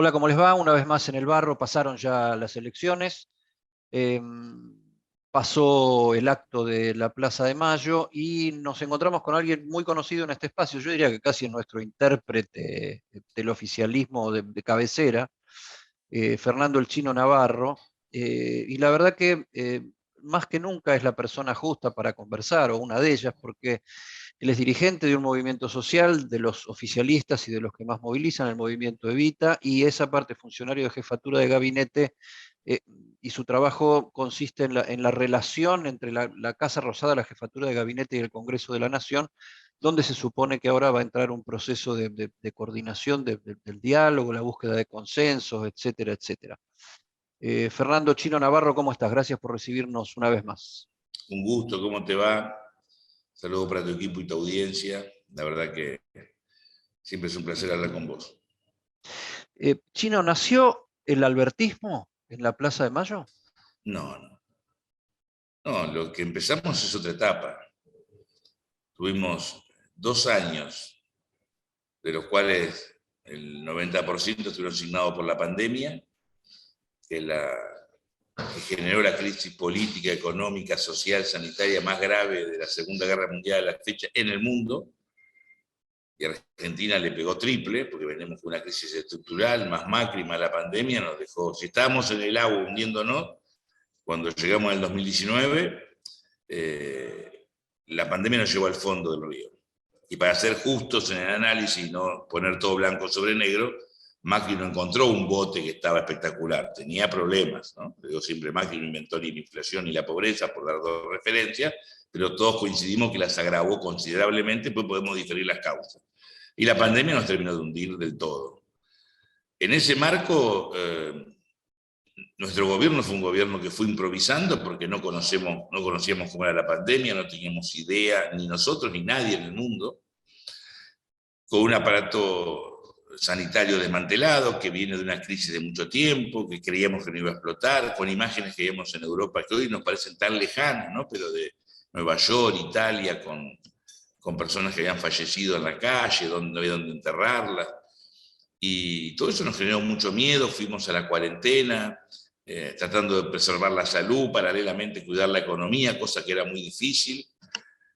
Hola, ¿cómo les va? Una vez más en el barro, pasaron ya las elecciones, eh, pasó el acto de la Plaza de Mayo y nos encontramos con alguien muy conocido en este espacio, yo diría que casi es nuestro intérprete del oficialismo de cabecera, Fernando el Chino Navarro, y la verdad que más que nunca es la persona justa para conversar, o una de ellas, porque él es dirigente de un movimiento social, de los oficialistas y de los que más movilizan, el movimiento Evita, y esa parte funcionario de jefatura de gabinete, eh, y su trabajo consiste en la relación entre la Casa Rosada, la jefatura de gabinete y el Congreso de la Nación, donde se supone que ahora va a entrar un proceso de coordinación del diálogo, la búsqueda de consensos, etcétera, etcétera. Fernando Chino Navarro, ¿cómo estás? Gracias por recibirnos una vez más. Un gusto, ¿cómo te va? Saludos para tu equipo y tu audiencia. La verdad que siempre es un placer hablar con vos. Chino, ¿nació el albertismo en la Plaza de Mayo? No, no. No, lo que empezamos es otra etapa. Tuvimos 2 años, de los cuales el 90% estuvieron signados por la pandemia, que generó la crisis política, económica, social, sanitaria más grave de la Segunda Guerra Mundial a la fecha en el mundo. Y a Argentina le pegó triple, porque venimos con una crisis estructural, más Macri, más la pandemia, nos dejó, si estábamos en el agua hundiéndonos, cuando llegamos al 2019, la pandemia nos llevó al fondo del río. Y para ser justos en el análisis y no poner todo blanco sobre negro, Macri no encontró un bote que estaba espectacular, tenía problemas, ¿no? Digo siempre, Macri no inventó ni la inflación ni la pobreza, por dar dos referencias, pero todos coincidimos que las agravó considerablemente, pues podemos diferir las causas. Y la pandemia nos terminó de hundir del todo. En ese marco, nuestro gobierno fue un gobierno que fue improvisando porque no conocíamos cómo era la pandemia, no teníamos idea, ni nosotros ni nadie en el mundo, con un aparato sanitario desmantelado, que viene de una crisis de mucho tiempo, que creíamos que no iba a explotar, con imágenes que vemos en Europa que hoy nos parecen tan lejanas, ¿no? Pero de Nueva York, Italia, con personas que habían fallecido en la calle, donde no había dónde enterrarlas. Y todo eso nos generó mucho miedo, fuimos a la cuarentena, tratando de preservar la salud, paralelamente cuidar la economía, cosa que era muy difícil.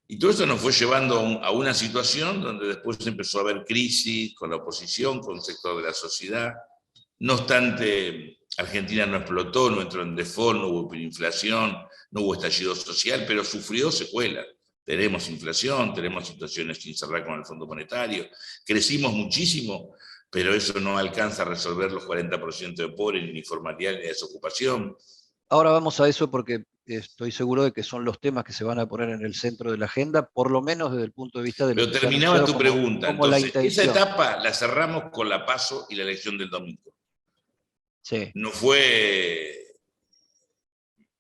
Y todo eso nos fue llevando a una situación donde después empezó a haber crisis con la oposición, con el sector de la sociedad. No obstante, Argentina no explotó, no entró en default, no hubo hiperinflación, no hubo estallido social, pero sufrió secuelas. Tenemos inflación, tenemos situaciones sin cerrar con el Fondo Monetario, crecimos muchísimo, pero eso no alcanza a resolver los 40% de pobres, ni informalidad, ni desocupación. Ahora vamos a eso porque estoy seguro de que son los temas que se van a poner en el centro de la agenda, por lo menos desde el punto de vista de lo Pero que se ha terminaba anunciado tu pregunta. como la Entonces, esa intención. etapa la cerramos con la PASO y la elección del domingo. Sí. No fue,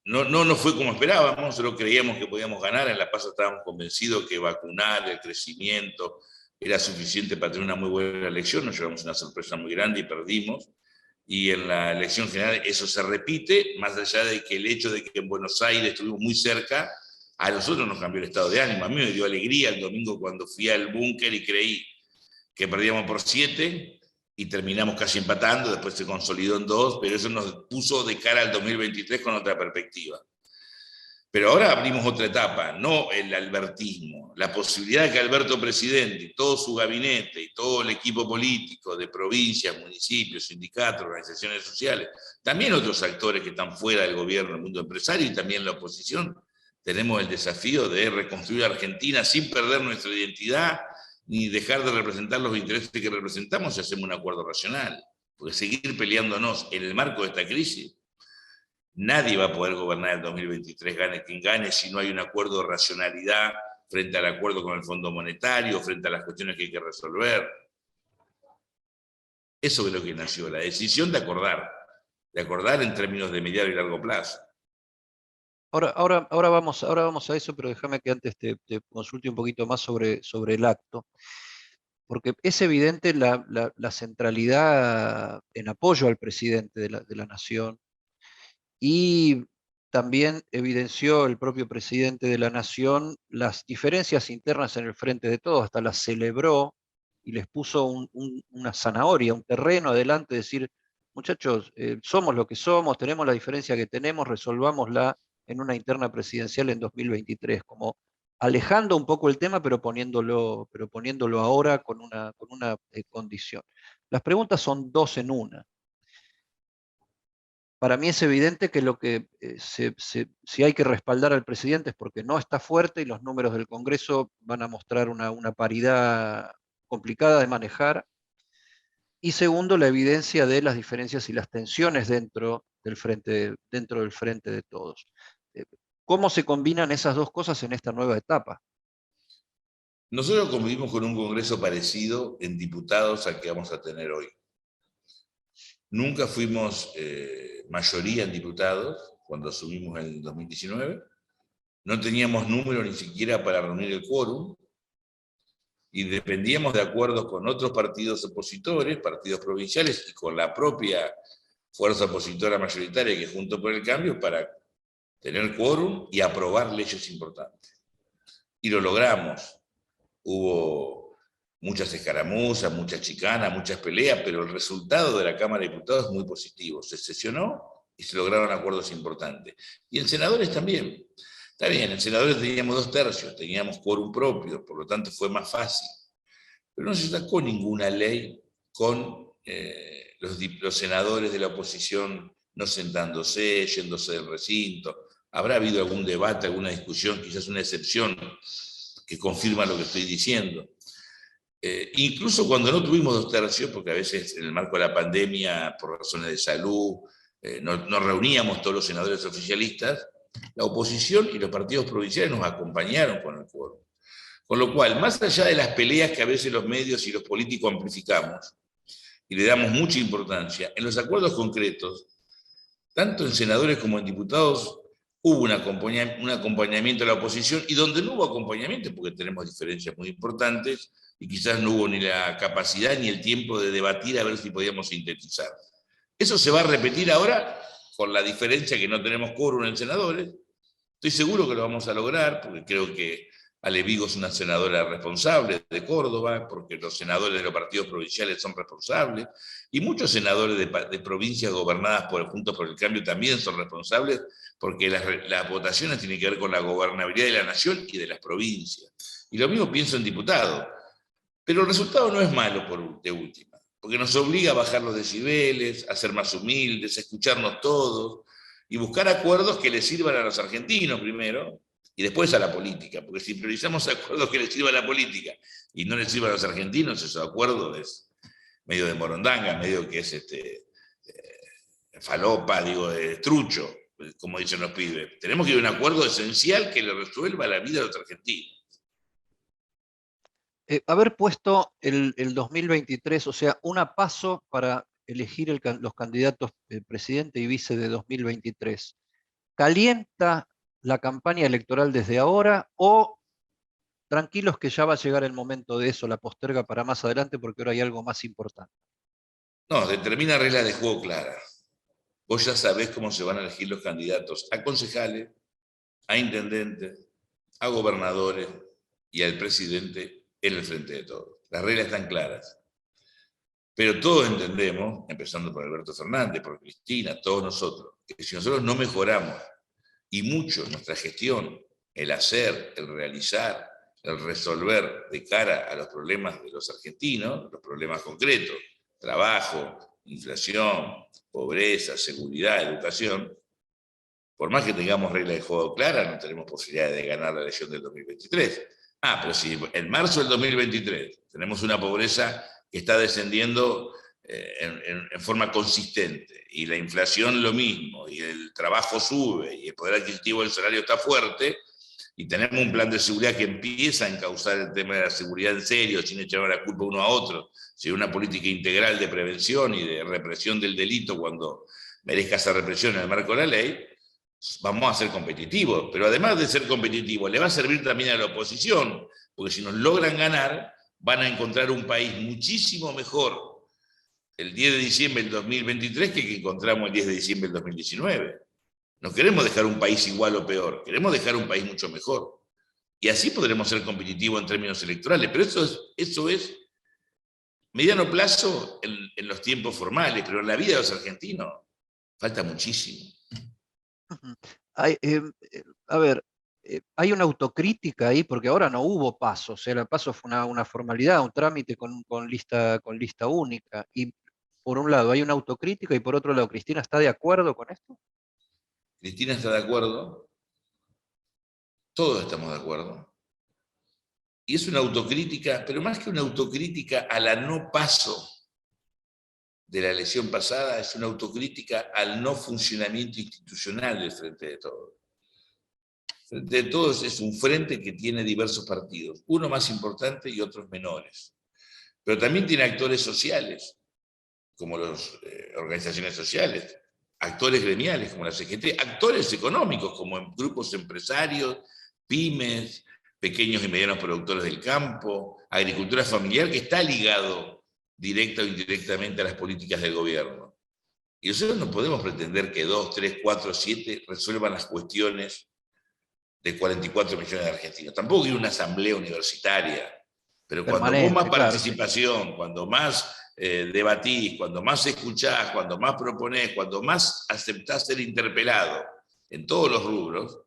no fue como esperábamos, nosotros creíamos que podíamos ganar, en la PASO estábamos convencidos que vacunar, el crecimiento, era suficiente para tener una muy buena elección, nos llevamos una sorpresa muy grande y perdimos. Y en la elección general eso se repite, más allá de que el hecho de que en Buenos Aires estuvimos muy cerca, a nosotros nos cambió el estado de ánimo. A mí me dio alegría el domingo cuando fui al búnker y creí que perdíamos por 7 y terminamos casi empatando, después se consolidó en 2, pero eso nos puso de cara al 2023 con otra perspectiva. Pero ahora abrimos otra etapa, no el albertismo, la posibilidad de que Alberto presidente y todo su gabinete y todo el equipo político de provincias, municipios, sindicatos, organizaciones sociales, también otros actores que están fuera del gobierno, del mundo empresario y también la oposición, tenemos el desafío de reconstruir Argentina sin perder nuestra identidad ni dejar de representar los intereses que representamos si hacemos un acuerdo racional. Porque seguir peleándonos en el marco de esta crisis, nadie va a poder gobernar el 2023, gane quien gane, si no hay un acuerdo de racionalidad frente al acuerdo con el Fondo Monetario, frente a las cuestiones que hay que resolver. Eso es lo que nació, la decisión de acordar en términos de mediano y largo plazo. Ahora vamos a eso, pero déjame que antes te consulte un poquito más sobre el acto, porque es evidente la centralidad en apoyo al presidente de la Nación, y también evidenció el propio presidente de la Nación las diferencias internas en el frente de todos, hasta las celebró, y les puso una zanahoria, un terreno adelante, decir, muchachos, somos lo que somos, tenemos la diferencia que tenemos, resolvámosla en una interna presidencial en 2023, como alejando un poco el tema, pero poniéndolo ahora con una condición. Las preguntas son dos en una. Para mí es evidente que si hay que respaldar al presidente es porque no está fuerte y los números del Congreso van a mostrar una paridad complicada de manejar. Y segundo, la evidencia de las diferencias y las tensiones dentro del frente de todos. ¿Cómo se combinan esas dos cosas en esta nueva etapa? Nosotros convivimos con un Congreso parecido en diputados al que vamos a tener hoy. Nunca fuimos mayoría en diputados cuando asumimos en el 2019. No teníamos número ni siquiera para reunir el quórum. Y dependíamos de acuerdos con otros partidos opositores, partidos provinciales y con la propia fuerza opositora mayoritaria que es Juntos por el Cambio para tener quórum y aprobar leyes importantes. Y lo logramos. Hubo muchas escaramuzas, muchas chicanas, muchas peleas, pero el resultado de la Cámara de Diputados es muy positivo. Se sesionó y se lograron acuerdos importantes. Y en senadores también. Está bien, en senadores teníamos 2/3, teníamos quórum propio, por lo tanto fue más fácil. Pero no se sacó ninguna ley con los senadores de la oposición no sentándose, yéndose del recinto. Habrá habido algún debate, alguna discusión, quizás una excepción que confirma lo que estoy diciendo. Incluso cuando no tuvimos 2/3, porque a veces en el marco de la pandemia, por razones de salud, no reuníamos todos los senadores oficialistas, la oposición y los partidos provinciales nos acompañaron con el quórum. Con lo cual, más allá de las peleas que a veces los medios y los políticos amplificamos, y le damos mucha importancia, en los acuerdos concretos, tanto en senadores como en diputados, hubo un acompañamiento de la oposición, y donde no hubo acompañamiento, porque tenemos diferencias muy importantes, y quizás no hubo ni la capacidad ni el tiempo de debatir a ver si podíamos sintetizar. Eso se va a repetir ahora, con la diferencia que no tenemos quórum en senadores. Estoy seguro que lo vamos a lograr, porque creo que Ale Vigo es una senadora responsable de Córdoba, porque los senadores de los partidos provinciales son responsables, y muchos senadores de provincias gobernadas por Juntos por el Cambio también son responsables, porque las votaciones tienen que ver con la gobernabilidad de la nación y de las provincias. Y lo mismo pienso en diputados. Pero el resultado no es malo de última, porque nos obliga a bajar los decibeles, a ser más humildes, a escucharnos todos, y buscar acuerdos que les sirvan a los argentinos primero, y después a la política, porque si priorizamos acuerdos que les sirvan a la política y no les sirvan a los argentinos, esos acuerdos es medio de morondanga, medio que es falopa, digo, trucho, como dicen los pibes. Tenemos que ir a un acuerdo esencial que le resuelva la vida a los argentinos. Haber puesto el 2023, o sea, una paso para elegir los candidatos presidente y vice de 2023, ¿calienta la campaña electoral desde ahora o tranquilos que ya va a llegar el momento de eso, la posterga para más adelante porque ahora hay algo más importante? No, determina reglas de juego claras. Vos ya sabés cómo se van a elegir los candidatos a concejales, a intendentes, a gobernadores y al presidente en el frente de todos. Las reglas están claras. Pero todos entendemos, empezando por Alberto Fernández, por Cristina, todos nosotros, que si nosotros no mejoramos, y mucho nuestra gestión, el hacer, el realizar, el resolver de cara a los problemas de los argentinos, los problemas concretos, trabajo, inflación, pobreza, seguridad, educación, por más que tengamos reglas de juego claras, no tenemos posibilidad de ganar la elección del 2023. Pero si en marzo del 2023 tenemos una pobreza que está descendiendo en forma consistente, y la inflación lo mismo, y el trabajo sube, y el poder adquisitivo del salario está fuerte, y tenemos un plan de seguridad que empieza a encauzar el tema de la seguridad en serio, sin echar la culpa uno a otro, sino una política integral de prevención y de represión del delito cuando merezca esa represión en el marco de la ley, vamos a ser competitivos. Pero además de ser competitivos, le va a servir también a la oposición, porque si nos logran ganar, van a encontrar un país muchísimo mejor el 10 de diciembre del 2023 que encontramos el 10 de diciembre del 2019. No queremos dejar un país igual o peor, queremos dejar un país mucho mejor. Y así podremos ser competitivos en términos electorales, pero eso es mediano plazo en los tiempos formales, pero en la vida de los argentinos falta muchísimo. Hay, a ver, hay una autocrítica ahí, porque ahora no hubo PASO, o sea, la PASO fue una formalidad, un trámite con lista única, y por un lado hay una autocrítica, y por otro lado, ¿Cristina está de acuerdo con esto? Cristina está de acuerdo, todos estamos de acuerdo, y es una autocrítica, pero más que una autocrítica a la no paso de la elección pasada, es una autocrítica al no funcionamiento institucional del Frente de Todos. Frente de Todos es un frente que tiene diversos partidos, uno más importante y otros menores, pero también tiene actores sociales, como las organizaciones sociales, actores gremiales como la CGT, actores económicos como grupos empresarios, pymes, pequeños y medianos productores del campo, agricultura familiar, que está ligado directa o indirectamente a las políticas del gobierno. Y nosotros no podemos pretender que 2, 3, 4, 7 resuelvan las cuestiones de 44 millones de argentinos. Tampoco hay una asamblea universitaria, pero cuando vos más participación, claro, cuando más debatís, cuando más escuchás, cuando más proponés, cuando más aceptás ser interpelado en todos los rubros,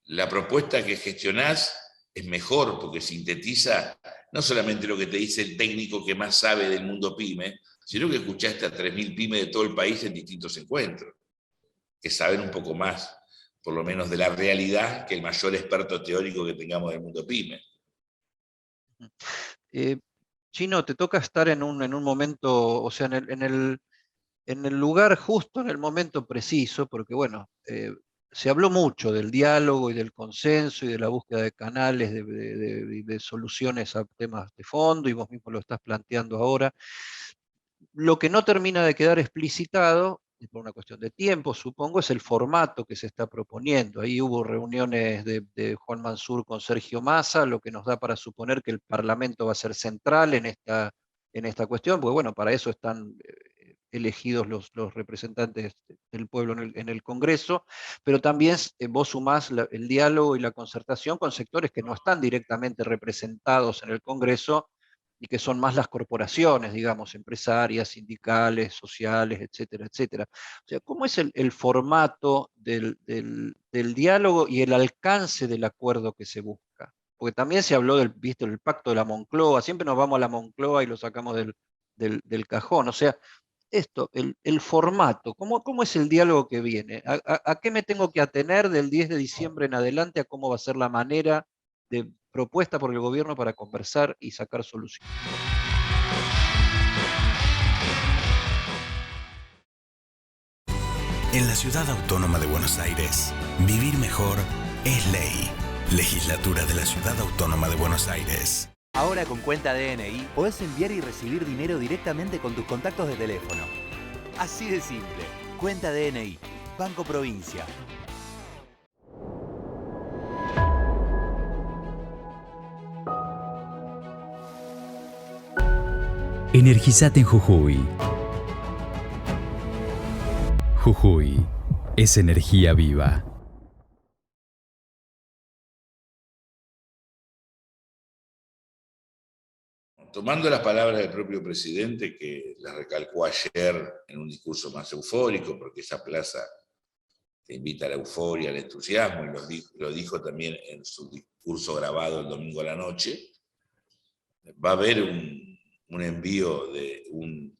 la propuesta que gestionás es mejor porque sintetiza no solamente lo que te dice el técnico que más sabe del mundo pyme, sino que escuchaste a 3.000 pymes de todo el país en distintos encuentros, que saben un poco más, por lo menos de la realidad, que el mayor experto teórico que tengamos del mundo pyme. Chino, te toca estar en un momento, o sea, en el lugar justo, en el momento preciso, porque bueno, se habló mucho del diálogo y del consenso y de la búsqueda de canales, de soluciones a temas de fondo, y vos mismo lo estás planteando ahora. Lo que no termina de quedar explicitado, y por una cuestión de tiempo, supongo, es el formato que se está proponiendo. Ahí hubo reuniones de Juan Mansur con Sergio Massa, lo que nos da para suponer que el Parlamento va a ser central en esta cuestión, porque bueno, para eso están elegidos los representantes del pueblo en el Congreso, pero también vos sumás el diálogo y la concertación con sectores que no están directamente representados en el Congreso, y que son más las corporaciones, digamos, empresarias, sindicales, sociales, etcétera, etcétera. O sea, ¿cómo es el formato del diálogo y el alcance del acuerdo que se busca? Porque también se habló del pacto de la Moncloa, siempre nos vamos a la Moncloa y lo sacamos del cajón. O sea, el formato, ¿cómo es el diálogo que viene? ¿A qué me tengo que atener del 10 de diciembre en adelante? ¿A cómo va a ser la manera de propuesta por el gobierno para conversar y sacar soluciones? En la Ciudad Autónoma de Buenos Aires, vivir mejor es ley. Legislatura de la Ciudad Autónoma de Buenos Aires. Ahora con cuenta DNI podés enviar y recibir dinero directamente con tus contactos de teléfono. Así de simple. Cuenta DNI. Banco Provincia. Energizate en Jujuy. Jujuy es energía viva. Tomando las palabras del propio presidente, que las recalcó ayer en un discurso más eufórico, porque esa plaza te invita a la euforia, al entusiasmo, y lo dijo también en su discurso grabado el domingo a la noche, va a haber un envío de un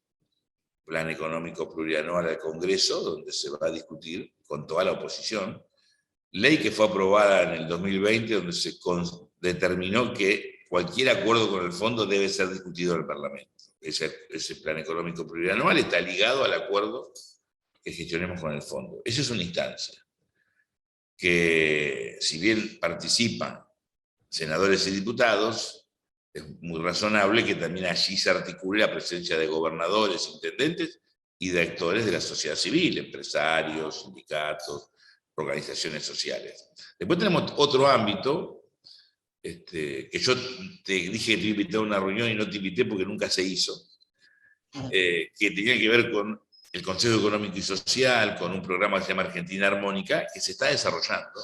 plan económico plurianual al Congreso, donde se va a discutir con toda la oposición, ley que fue aprobada en el 2020, donde se determinó que cualquier acuerdo con el fondo debe ser discutido en el Parlamento. Ese plan económico plurianual está ligado al acuerdo que gestionemos con el fondo. Esa es una instancia que, si bien participan senadores y diputados, es muy razonable que también allí se articule la presencia de gobernadores, intendentes y de actores de la sociedad civil, empresarios, sindicatos, organizaciones sociales. Después tenemos otro ámbito, que yo te dije que te invité a una reunión y no te invité porque nunca se hizo, que tenía que ver con el Consejo Económico y Social, con un programa que se llama Argentina Armónica, que se está desarrollando,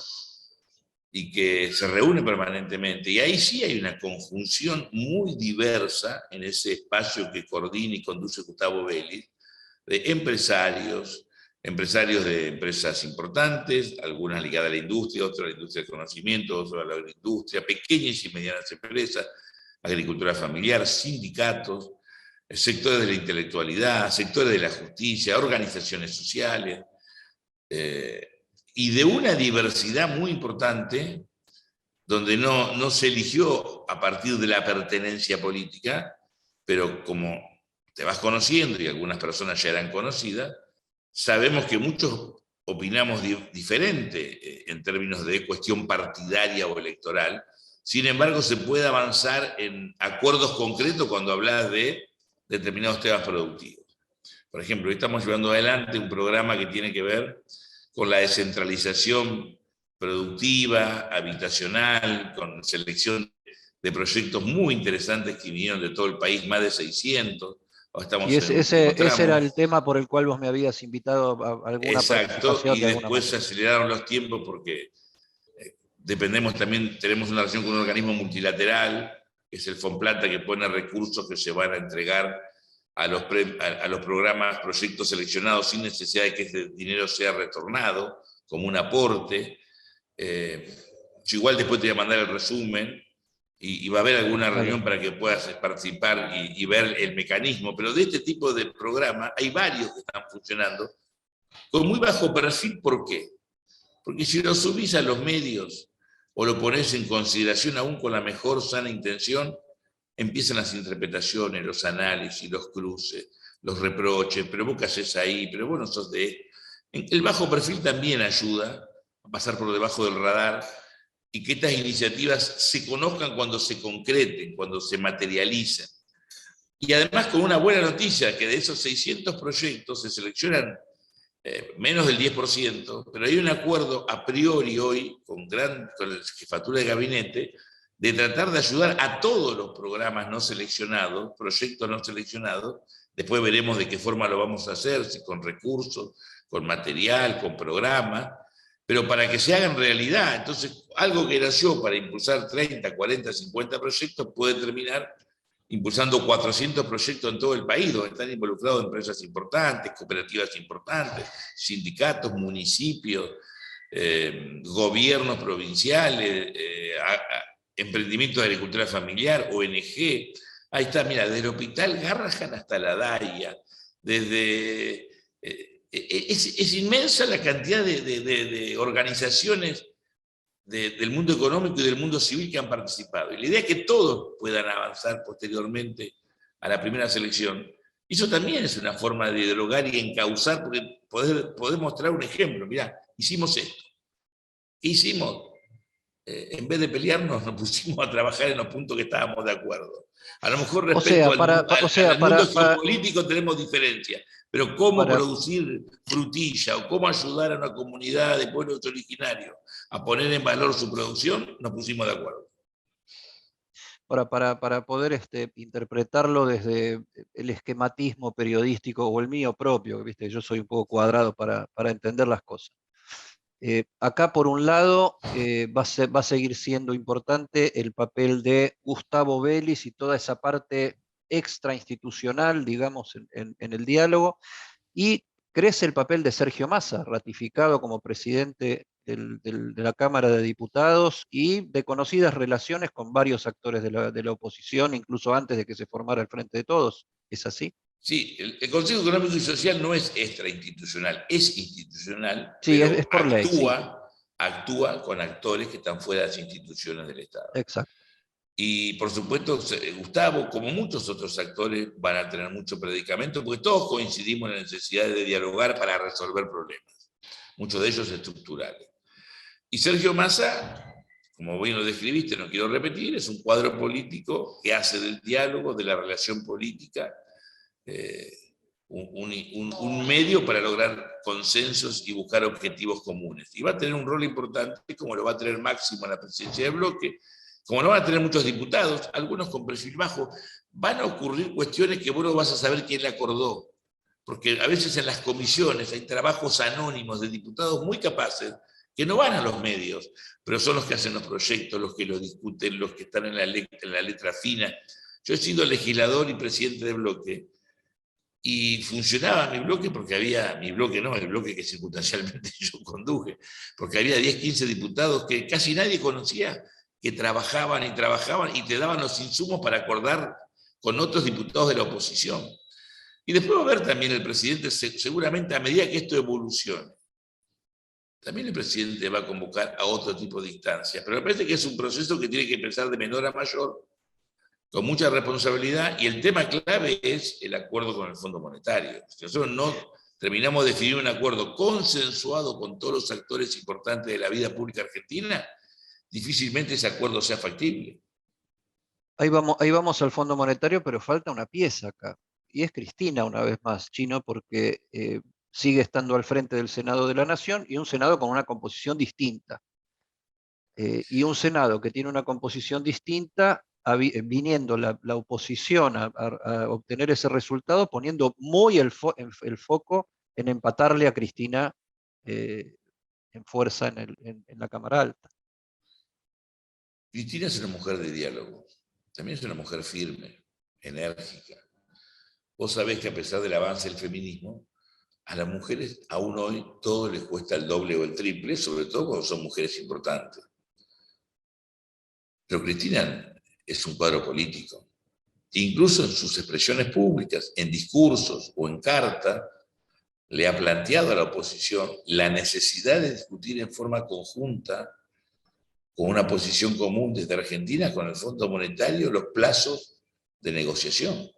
y que se reúne permanentemente. Y ahí sí hay una conjunción muy diversa en ese espacio que coordina y conduce Gustavo Vélez, de empresarios de empresas importantes, algunas ligadas a la industria, otras a la industria del conocimiento, otras a la agroindustria, pequeñas y medianas empresas, agricultura familiar, sindicatos, sectores de la intelectualidad, sectores de la justicia, organizaciones sociales, y de una diversidad muy importante, donde no se eligió a partir de la pertenencia política, pero como te vas conociendo y algunas personas ya eran conocidas, sabemos que muchos opinamos diferente en términos de cuestión partidaria o electoral. Sin embargo, se puede avanzar en acuerdos concretos cuando hablas de determinados temas productivos. Por ejemplo, hoy estamos llevando adelante un programa que tiene que ver con la descentralización productiva, habitacional, con selección de proyectos muy interesantes que vinieron de todo el país, más de 600. Y ese era el tema por el cual vos me habías invitado a alguna participación. Exacto, y después se aceleraron los tiempos porque dependemos también, tenemos una relación con un organismo multilateral, que es el Fonplata, que pone recursos que se van a entregar a los programas, proyectos seleccionados sin necesidad de que ese dinero sea retornado como un aporte. Yo igual después te voy a mandar el resumen y va a haber alguna reunión para que puedas participar y ver el mecanismo, pero de este tipo de programas hay varios que están funcionando con muy bajo perfil. ¿Por qué? Porque si lo subís a los medios o lo pones en consideración aún con la mejor sana intención, empiezan las interpretaciones, los análisis, los cruces, los reproches, pero vos qué haces ahí, pero vos no sos de... El bajo perfil también ayuda a pasar por debajo del radar y que estas iniciativas se conozcan cuando se concreten, cuando se materialicen. Y además con una buena noticia, que de esos 600 proyectos se seleccionan menos del 10%, pero hay un acuerdo a priori hoy con la jefatura de gabinete de tratar de ayudar a todos los programas no seleccionados, proyectos no seleccionados. Después veremos de qué forma lo vamos a hacer, si con recursos, con material, con programas, pero para que se hagan realidad. Entonces, algo que nació para impulsar 30, 40, 50 proyectos puede terminar impulsando 400 proyectos en todo el país, donde están involucrados empresas importantes, cooperativas importantes, sindicatos, municipios, gobiernos provinciales, emprendimientos de agricultura familiar, ONG. Ahí está, mira, desde el Hospital Garrahan hasta la Daia, desde... Es inmensa la cantidad de organizaciones del mundo económico y del mundo civil que han participado. Y la idea es que todos puedan avanzar posteriormente a la primera selección. Y eso también es una forma de dialogar y encauzar, porque podés mostrar un ejemplo. Mirá, hicimos esto. ¿Qué hicimos? En vez de pelearnos, nos pusimos a trabajar en los puntos que estábamos de acuerdo. A lo mejor respecto al mundo geopolítico tenemos diferencias, pero cómo producir frutilla o cómo ayudar a una comunidad de pueblos originarios a poner en valor su producción, nos pusimos de acuerdo. Ahora, para poder interpretarlo desde el esquematismo periodístico o el mío propio, que ¿viste? Yo soy un poco cuadrado para entender las cosas. Acá, por un lado, va a seguir siendo importante el papel de Gustavo Vélez y toda esa parte extrainstitucional, digamos, en el diálogo, y crece el papel de Sergio Massa, ratificado como presidente de la Cámara de Diputados y de conocidas relaciones con varios actores de la oposición, incluso antes de que se formara el Frente de Todos. ¿Es así? Sí, el Consejo Económico y Social no es extrainstitucional, es institucional, sí, pero es por ley, sí. Actúa con actores que están fuera de las instituciones del Estado. Exacto. Y por supuesto, Gustavo, como muchos otros actores, van a tener mucho predicamento, porque todos coincidimos en la necesidad de dialogar para resolver problemas, muchos de ellos estructurales. Y Sergio Massa, como bien lo describiste, no quiero repetir, es un cuadro político que hace del diálogo, de la relación política, un medio para lograr consensos y buscar objetivos comunes. Y va a tener un rol importante, como lo va a tener Máximo en la presidencia del bloque, como lo van a tener muchos diputados, algunos con perfil bajo. Van a ocurrir cuestiones que vos no vas a saber quién le acordó, porque a veces en las comisiones hay trabajos anónimos de diputados muy capaces que no van a los medios, pero son los que hacen los proyectos, los que los discuten, los que están en la letra fina. Yo he sido legislador y presidente de bloque, y funcionaba mi bloque porque había, mi bloque no, el bloque que circunstancialmente yo conduje, porque había 10, 15 diputados que casi nadie conocía, que trabajaban y te daban los insumos para acordar con otros diputados de la oposición. Y después va a ver también el presidente, seguramente a medida que esto evolucione, también el presidente va a convocar a otro tipo de instancias. Pero me parece que es un proceso que tiene que empezar de menor a mayor, con mucha responsabilidad, y el tema clave es el acuerdo con el Fondo Monetario. Si nosotros no terminamos de definir un acuerdo consensuado con todos los actores importantes de la vida pública argentina, difícilmente ese acuerdo sea factible. Ahí vamos al Fondo Monetario, pero falta una pieza acá. Y es Cristina, una vez más, Chino, porque sigue estando al frente del Senado de la Nación, y un Senado con una composición distinta. Y un Senado que tiene una composición distinta, viniendo la oposición a obtener ese resultado, poniendo muy el foco en empatarle a Cristina en fuerza en la Cámara Alta. Cristina es una mujer de diálogo, también es una mujer firme, enérgica. Vos sabés que a pesar del avance del feminismo, a las mujeres aún hoy todo les cuesta el doble o el triple, sobre todo cuando son mujeres importantes. Pero Cristina es un cuadro político. Incluso en sus expresiones públicas, en discursos o en carta, le ha planteado a la oposición la necesidad de discutir en forma conjunta, con una posición común desde Argentina, con el Fondo Monetario, los plazos de negociación.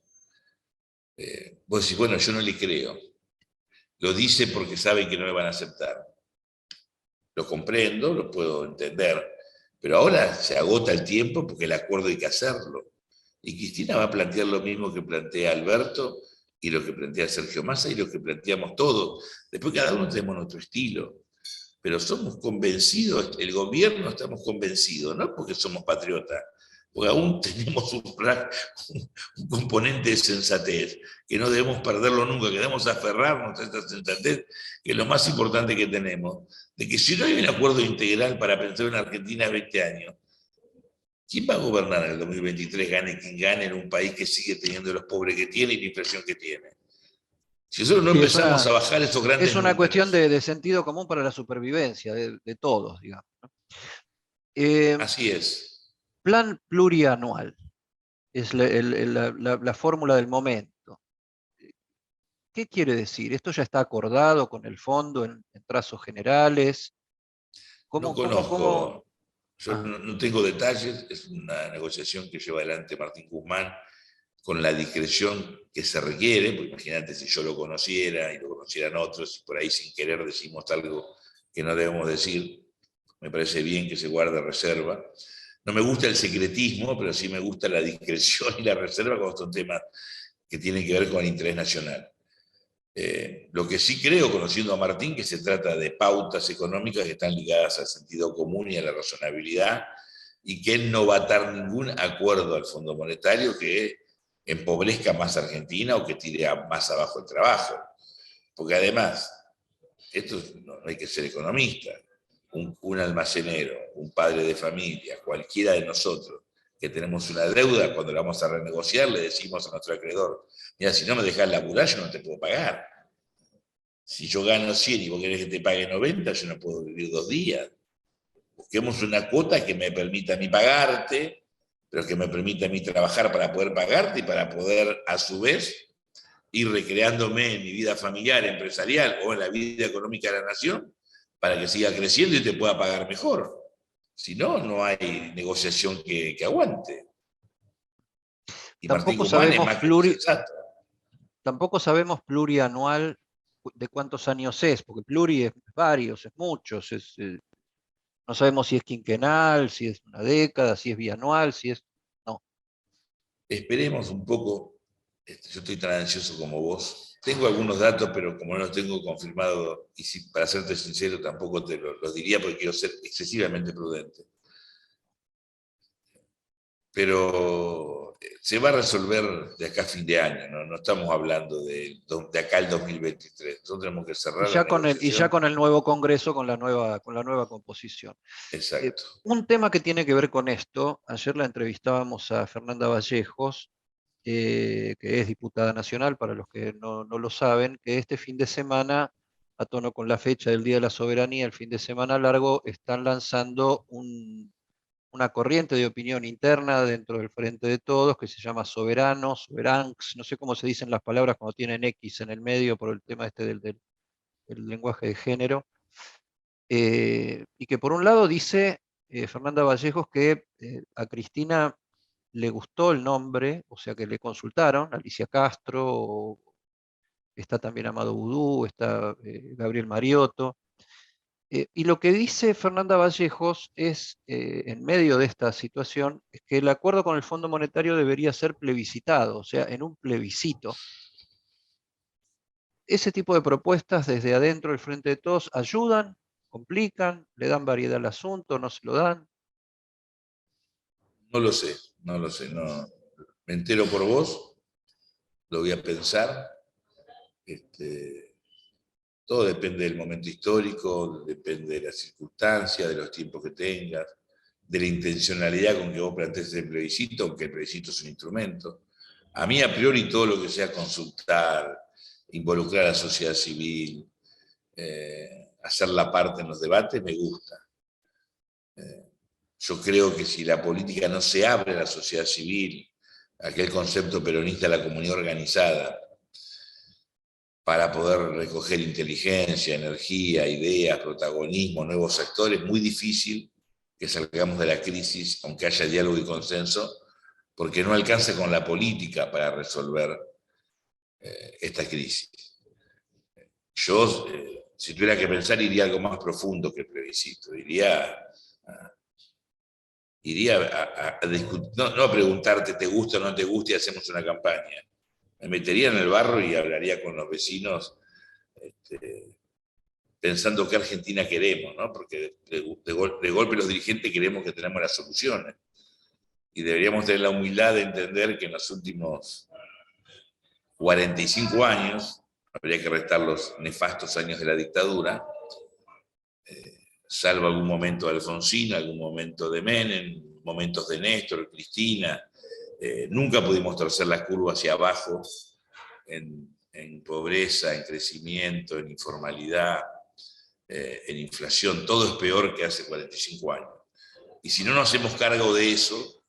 Vos decís, bueno, yo no le creo. Lo dice porque sabe que no me van a aceptar. Lo comprendo, lo puedo entender, pero ahora se agota el tiempo porque el acuerdo hay que hacerlo. Y Cristina va a plantear lo mismo que plantea Alberto, y lo que plantea Sergio Massa, y lo que planteamos todos. Después cada uno tenemos nuestro estilo. Pero somos convencidos, el gobierno estamos convencidos, no porque somos patriotas, porque aún tenemos un componente de sensatez, que no debemos perderlo nunca, que debemos aferrarnos a esta sensatez, que es lo más importante que tenemos, de que si no hay un acuerdo integral para pensar en Argentina 20 años, ¿quién va a gobernar en el 2023, gane quien gane, en un país que sigue teniendo los pobres que tiene y la inflación que tiene? Si nosotros no empezamos a bajar esos grandes es una números, cuestión de sentido común para la supervivencia de todos, digamos, ¿no? Así es. Plan plurianual es la fórmula del momento. ¿Qué quiere decir? ¿Esto ya está acordado con el fondo en trazos generales? No conozco, yo no tengo detalles, es una negociación que lleva adelante Martín Guzmán con la discreción que se requiere, porque imagínate si yo lo conociera y lo conocieran otros, y por ahí sin querer decimos algo que no debemos decir, me parece bien que se guarde reserva. No me gusta el secretismo, pero sí me gusta la discreción y la reserva cuando son temas que tienen que ver con el interés nacional. Lo que sí creo, conociendo a Martín, que se trata de pautas económicas que están ligadas al sentido común y a la razonabilidad, y que él no va a dar ningún acuerdo al Fondo Monetario que empobrezca más a Argentina o que tire más abajo el trabajo. Porque además, esto no hay que ser economista, un almacenero, un padre de familia, cualquiera de nosotros que tenemos una deuda, cuando la vamos a renegociar le decimos a nuestro acreedor, mira, si no me dejas laburar yo no te puedo pagar. Si yo gano 100 y vos querés que te pague 90, yo no puedo vivir 2 días. Busquemos una cuota que me permita a mí pagarte, pero que me permita a mí trabajar para poder pagarte y para poder, a su vez, ir recreándome en mi vida familiar, empresarial o en la vida económica de la nación para que siga creciendo y te pueda pagar mejor. Si no, no hay negociación que aguante. Y tampoco sabemos, tampoco sabemos plurianual de cuántos años es, porque pluri es varios, es muchos, no sabemos si es quinquenal, si es una década, si es bianual, si es... No. Esperemos un poco, yo estoy tan ansioso como vos. Tengo algunos datos, pero como no los tengo confirmado, y si, para serte sincero, tampoco te los diría porque quiero ser excesivamente prudente. Pero se va a resolver de acá a fin de año, no estamos hablando de acá al 2023. Nosotros tenemos que cerrar la Y ya negociación. con el nuevo Congreso, con la nueva composición. Exacto. Un tema que tiene que ver con esto, ayer la entrevistábamos a Fernanda Vallejos, que es diputada nacional, para los que no lo saben, que este fin de semana, a tono con la fecha del Día de la Soberanía, el fin de semana largo, están lanzando una corriente de opinión interna dentro del Frente de Todos que se llama Soberanos, Soberanks, no sé cómo se dicen las palabras cuando tienen X en el medio por el tema este del lenguaje de género, y que por un lado dice Fernanda Vallejos que a Cristina le gustó el nombre, o sea que le consultaron, Alicia Castro, está también Amado Vudú, está Gabriel Mariotto. Y lo que dice Fernanda Vallejos es, en medio de esta situación, es que el acuerdo con el Fondo Monetario debería ser plebiscitado, o sea, en un plebiscito. Ese tipo de propuestas desde adentro del Frente de Todos ayudan, complican, le dan variedad al asunto, no se lo dan. No lo sé. No. Me entero por vos, lo voy a pensar. Todo depende del momento histórico, depende de las circunstancias, de los tiempos que tengas, de la intencionalidad con que vos plantees el plebiscito, aunque el plebiscito es un instrumento. A mí, a priori, todo lo que sea consultar, involucrar a la sociedad civil, hacer la parte en los debates, me gusta. Yo creo que si la política no se abre a la sociedad civil, aquel concepto peronista de la comunidad organizada, para poder recoger inteligencia, energía, ideas, protagonismo, nuevos actores, muy difícil que salgamos de la crisis, aunque haya diálogo y consenso, porque no alcanza con la política para resolver esta crisis. Yo, si tuviera que pensar, iría algo más profundo que el plebiscito. Iría a discutir, no a preguntarte te gusta o no te gusta y hacemos una campaña. Me metería en el barro y hablaría con los vecinos pensando qué Argentina queremos, ¿no? Porque de golpe los dirigentes queremos que tenemos las soluciones. Y deberíamos tener la humildad de entender que en los últimos 45 años, habría que restar los nefastos años de la dictadura, salvo algún momento de Alfonsín, algún momento de Menem, momentos de Néstor, Cristina, nunca pudimos torcer la curva hacia abajo en pobreza, en crecimiento, en informalidad, en inflación. Todo es peor que hace 45 años. Y si no nos hacemos cargo de eso,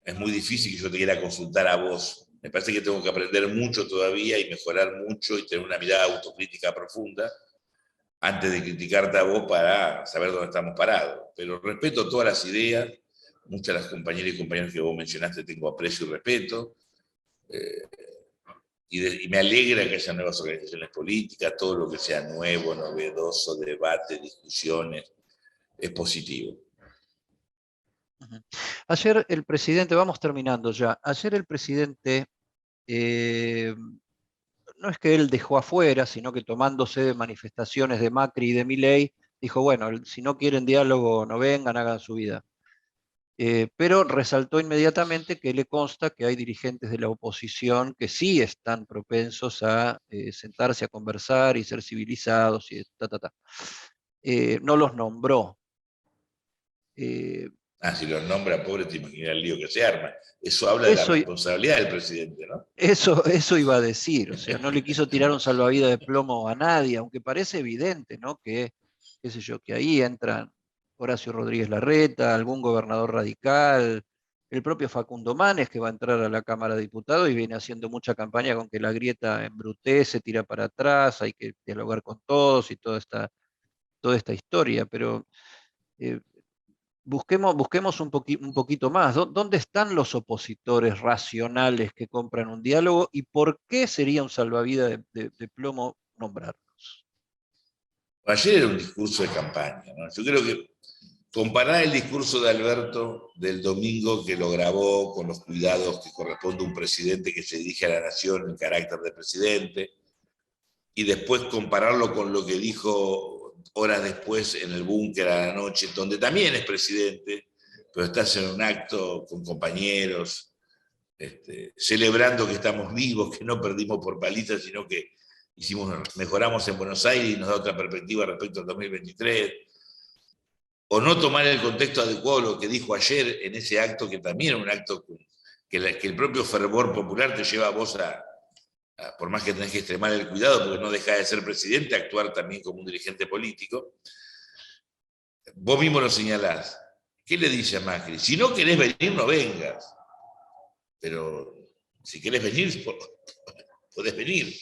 es muy difícil que yo te quiera consultar a vos. Me parece que tengo que aprender mucho todavía y mejorar mucho y tener una mirada autocrítica profunda antes de criticarte a vos para saber dónde estamos parados. Pero respeto todas las ideas, muchas de las compañeras y compañeros que vos mencionaste tengo aprecio y respeto, y me alegra que haya nuevas organizaciones políticas, todo lo que sea nuevo, novedoso, debate, discusiones, es positivo. Ayer el presidente, vamos terminando ya, ayer el presidente, no es que él dejó afuera, sino que tomándose de manifestaciones de Macri y de Milei, dijo, bueno, si no quieren diálogo, no vengan, hagan su vida. Pero resaltó inmediatamente que le consta que hay dirigentes de la oposición que sí están propensos a sentarse a conversar y ser civilizados, y no los nombró. Si los nombra, pobre, te imaginas el lío que se arma. Eso habla de la responsabilidad del presidente, ¿no? Eso iba a decir, o sea, no le quiso tirar un salvavidas de plomo a nadie, aunque parece evidente, ¿no? Que, qué sé yo, que ahí entran Horacio Rodríguez Larreta, algún gobernador radical, el propio Facundo Manes, que va a entrar a la Cámara de Diputados y viene haciendo mucha campaña con que la grieta embrutece, tira para atrás, hay que dialogar con todos y toda esta historia, pero busquemos un poquito más. ¿Dónde están los opositores racionales que compran un diálogo y por qué sería un salvavidas de plomo nombrarlos? Ayer era un discurso de campaña, ¿no? Yo creo que comparar el discurso de Alberto del domingo, que lo grabó con los cuidados que corresponde a un presidente que se dirige a la nación en carácter de presidente, y después compararlo con lo que dijo horas después en el búnker a la noche, donde también es presidente, pero estás en un acto con compañeros, celebrando que estamos vivos, que no perdimos por palizas, sino que mejoramos en Buenos Aires y nos da otra perspectiva respecto al 2023. O no tomar el contexto adecuado lo que dijo ayer en ese acto, que también era un acto que el propio fervor popular te lleva a vos por más que tenés que extremar el cuidado, porque no deja de ser presidente, actuar también como un dirigente político. Vos mismo lo señalás. ¿Qué le dice a Macri? Si no querés venir, no vengas. Pero si querés venir, podés venir.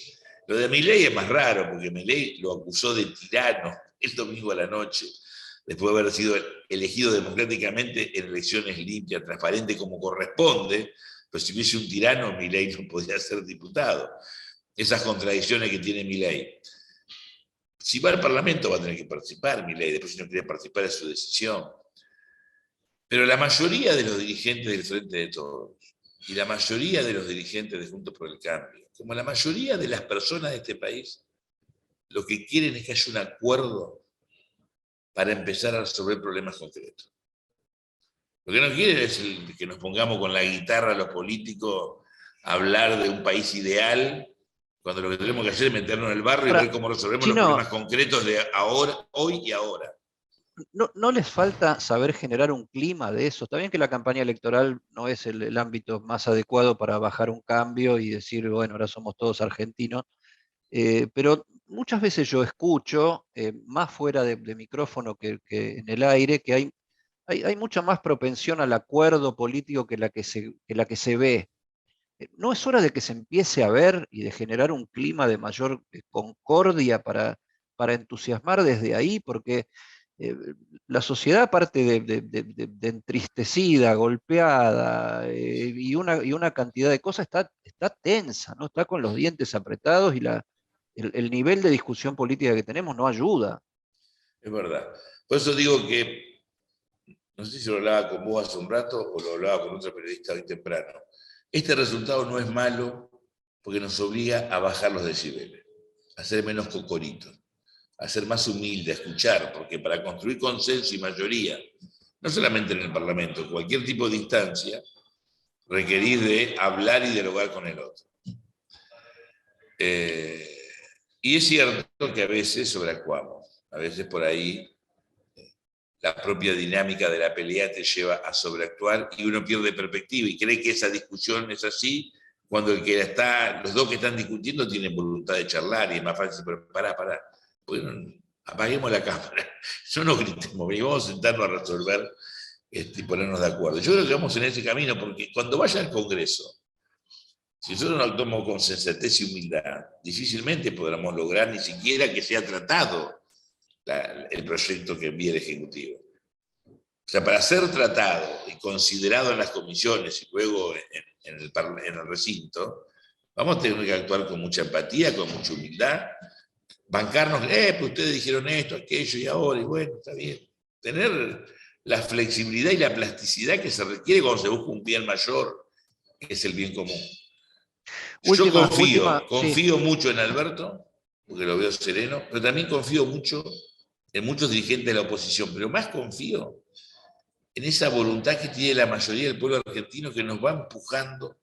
Lo de Milei es más raro, porque Milei lo acusó de tirano el domingo a la noche, después de haber sido elegido democráticamente en elecciones limpias, transparentes, como corresponde. Pero si hubiese un tirano, Milei no podía ser diputado. Esas contradicciones que tiene Milei. Si va al Parlamento va a tener que participar Milei, después si no quiere participar es su decisión. Pero la mayoría de los dirigentes del Frente de Todos, y la mayoría de los dirigentes de Juntos por el Cambio, como la mayoría de las personas de este país, lo que quieren es que haya un acuerdo para empezar a resolver problemas concretos. Lo que no quieren es que nos pongamos con la guitarra los políticos a hablar de un país ideal, cuando lo que tenemos que hacer es meternos en el barrio y ver cómo resolvemos los problemas concretos de ahora, hoy y ahora. ¿No les falta saber generar un clima de eso? Está bien que la campaña electoral no es el ámbito más adecuado para bajar un cambio y decir, bueno, ahora somos todos argentinos, pero muchas veces yo escucho, más fuera de micrófono que en el aire, que hay mucha más propensión al acuerdo político que la que se ve. ¿No es hora de que se empiece a ver y de generar un clima de mayor concordia para entusiasmar desde ahí? Porque la sociedad, aparte de entristecida, golpeada, y una cantidad de cosas, está tensa, ¿no? Está con los dientes apretados, y el nivel de discusión política que tenemos no ayuda. Es verdad. Por eso digo que, no sé si lo hablaba con vos hace un rato o lo hablaba con otro periodista hoy temprano, este resultado no es malo porque nos obliga a bajar los decibeles, a ser menos cocoritos, a ser más humilde, a escuchar, porque para construir consenso y mayoría, no solamente en el Parlamento, cualquier tipo de instancia, requerís de hablar y dialogar con el otro. Y es cierto que a veces sobreactuamos, a veces por ahí la propia dinámica de la pelea te lleva a sobreactuar y uno pierde perspectiva y cree que esa discusión es así, cuando los dos que están discutiendo tienen voluntad de charlar y es más fácil, pero pará. Bueno, apaguemos la cámara, no nos gritemos, y vamos a sentarnos a resolver y ponernos de acuerdo. Yo creo que vamos en ese camino, porque cuando vaya al Congreso, si nosotros no actuamos con sensatez y humildad, difícilmente podremos lograr ni siquiera que sea tratado el proyecto que envíe el Ejecutivo. O sea, para ser tratado y considerado en las comisiones y luego en el recinto, vamos a tener que actuar con mucha empatía, con mucha humildad, bancarnos, pues ustedes dijeron esto, aquello y ahora, y bueno, está bien. Tener la flexibilidad y la plasticidad que se requiere cuando se busca un bien mayor, que es el bien común. Yo confío mucho en Alberto, porque lo veo sereno, pero también confío mucho en muchos dirigentes de la oposición, pero más confío en esa voluntad que tiene la mayoría del pueblo argentino, que nos va empujando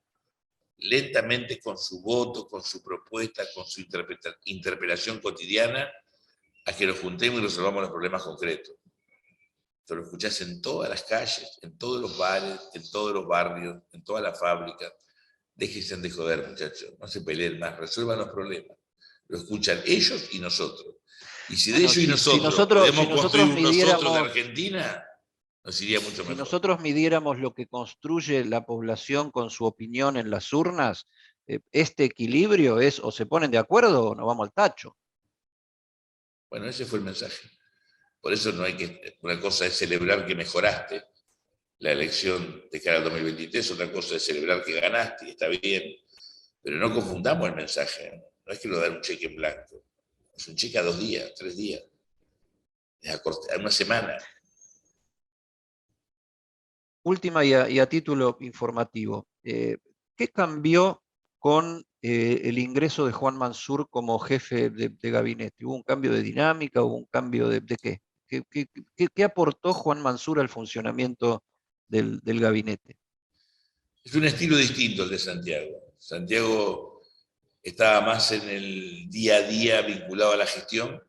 lentamente con su voto, con su propuesta, con su interpelación cotidiana, a que nos juntemos y resolvamos los problemas concretos. Esto lo escuchás en todas las calles, en todos los bares, en todos los barrios, en todas las fábricas. Déjense de joder, muchachos, no se peleen más, resuelvan los problemas. Lo escuchan ellos y nosotros. Y si de ellos y nosotros podemos construir nosotros de Argentina, nos iría mucho mejor. Si nosotros midiéramos lo que construye la población con su opinión en las urnas, este equilibrio es o se ponen de acuerdo o nos vamos al tacho. Bueno, ese fue el mensaje. Por eso no hay que, una cosa es celebrar que mejoraste la elección de cara al 2023, otra cosa es celebrar que ganaste, y está bien, pero no confundamos el mensaje. No es que lo dan un cheque en blanco, es un cheque a 2 días, 3 días, a una semana. Última y a título informativo, ¿qué cambió con el ingreso de Juan Mansur como jefe de gabinete? ¿Hubo un cambio de dinámica? ¿Hubo un cambio de qué? ¿Qué aportó Juan Mansur al funcionamiento del gabinete? Es un estilo distinto el de Santiago. Santiago estaba más en el día a día vinculado a la gestión,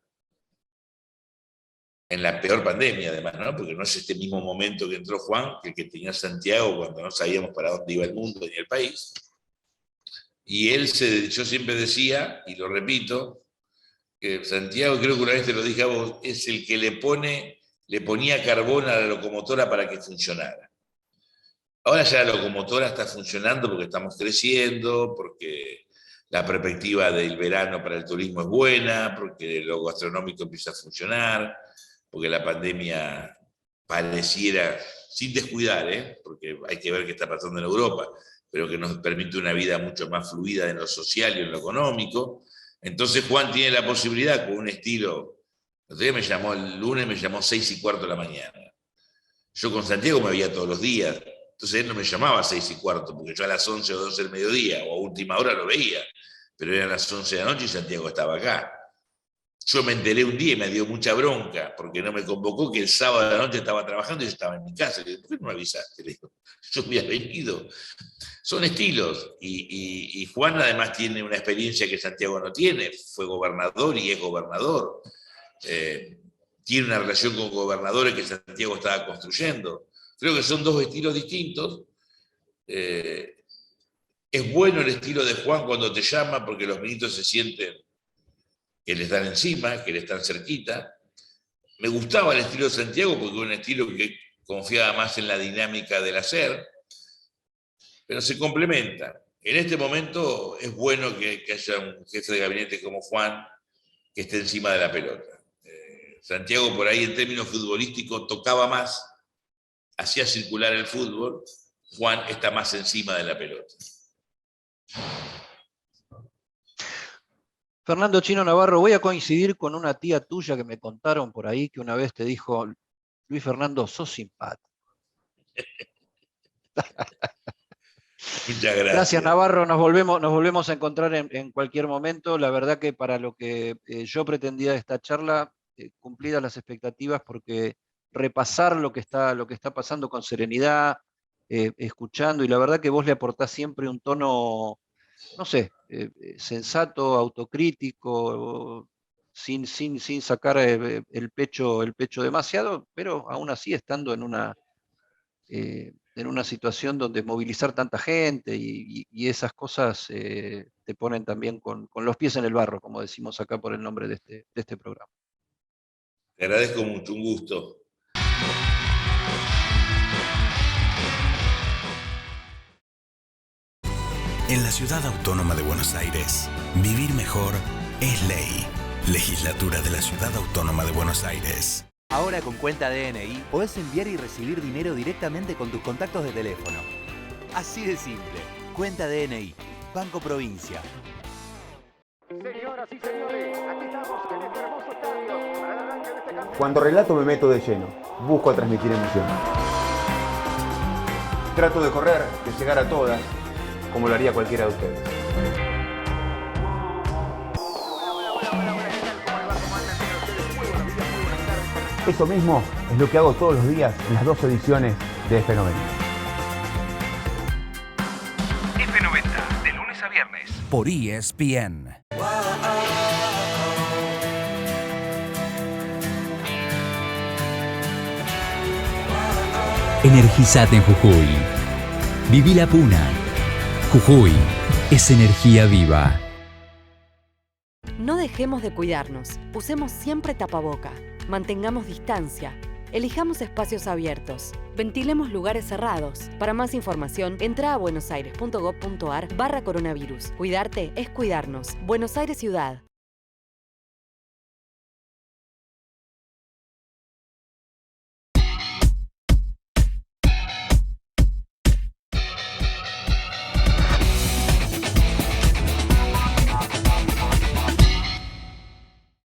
en la peor pandemia además, ¿no? Porque no es este mismo momento que entró Juan, que el que tenía Santiago cuando no sabíamos para dónde iba el mundo ni el país. Y yo siempre decía, y lo repito, que Santiago, creo que una vez te lo dije a vos, es el que le ponía carbón a la locomotora para que funcionara. Ahora ya la locomotora está funcionando porque estamos creciendo, porque la perspectiva del verano para el turismo es buena, porque lo gastronómico empieza a funcionar, porque la pandemia pareciera, sin descuidar, porque hay que ver qué está pasando en Europa, pero que nos permite una vida mucho más fluida en lo social y en lo económico. Entonces Juan tiene la posibilidad, con un estilo, el lunes me llamó 6:15 de la mañana. Yo con Santiago me veía todos los días, entonces él no me llamaba a 6:15, porque yo a las 11 o 12 del mediodía, o a última hora lo veía, pero eran las 11 de la noche y Santiago estaba acá. Yo me enteré un día y me dio mucha bronca, porque no me convocó, que el sábado de la noche estaba trabajando y yo estaba en mi casa. Le dije, ¿por qué no me avisaste? Le digo, yo había venido. Son estilos, y Juan además tiene una experiencia que Santiago no tiene, fue gobernador y es gobernador. Tiene una relación con gobernadores que Santiago estaba construyendo. Creo que son dos estilos distintos. Es bueno el estilo de Juan cuando te llama, porque los ministros se sienten que le están encima, que le están cerquita. Me gustaba el estilo de Santiago porque era un estilo que confiaba más en la dinámica del hacer, pero se complementa. En este momento es bueno que haya un jefe de gabinete como Juan que esté encima de la pelota. Santiago por ahí en términos futbolísticos tocaba más, hacía circular el fútbol. Juan está más encima de la pelota. Fernando Chino Navarro, voy a coincidir con una tía tuya que me contaron por ahí que una vez te dijo, Luis Fernando, sos simpático. Muchas gracias. Gracias, Navarro. Nos volvemos a encontrar en cualquier momento. La verdad que para lo que yo pretendía de esta charla, cumplidas las expectativas, porque repasar lo que está pasando con serenidad, escuchando, y la verdad que vos le aportás siempre un tono, no sé, sensato, autocrítico, sin sacar el pecho demasiado, pero aún así estando en una situación donde movilizar tanta gente y esas cosas te ponen también con los pies en el barro, como decimos acá por el nombre de este programa. Te agradezco mucho, un gusto. En la Ciudad Autónoma de Buenos Aires, vivir mejor es ley. Legislatura de la Ciudad Autónoma de Buenos Aires. Ahora con cuenta DNI podés enviar y recibir dinero directamente con tus contactos de teléfono. Así de simple. Cuenta DNI. Banco Provincia. Señoras y señores, aquí estamos en este hermoso estadio para el arranque de este campeonato. Cuando relato me meto de lleno, busco transmitir emoción. Trato de correr, de llegar a todas, como lo haría cualquiera de ustedes. Eso mismo es lo que hago todos los días en las 2 ediciones de F90. F90, de lunes a viernes. Por ESPN. Energizate en Jujuy. Viví la Puna. Jujuy es energía viva. No dejemos de cuidarnos. Usemos siempre tapaboca. Mantengamos distancia. Elijamos espacios abiertos. Ventilemos lugares cerrados. Para más información, entra a buenosaires.gov.ar/coronavirus. Cuidarte es cuidarnos. Buenos Aires Ciudad.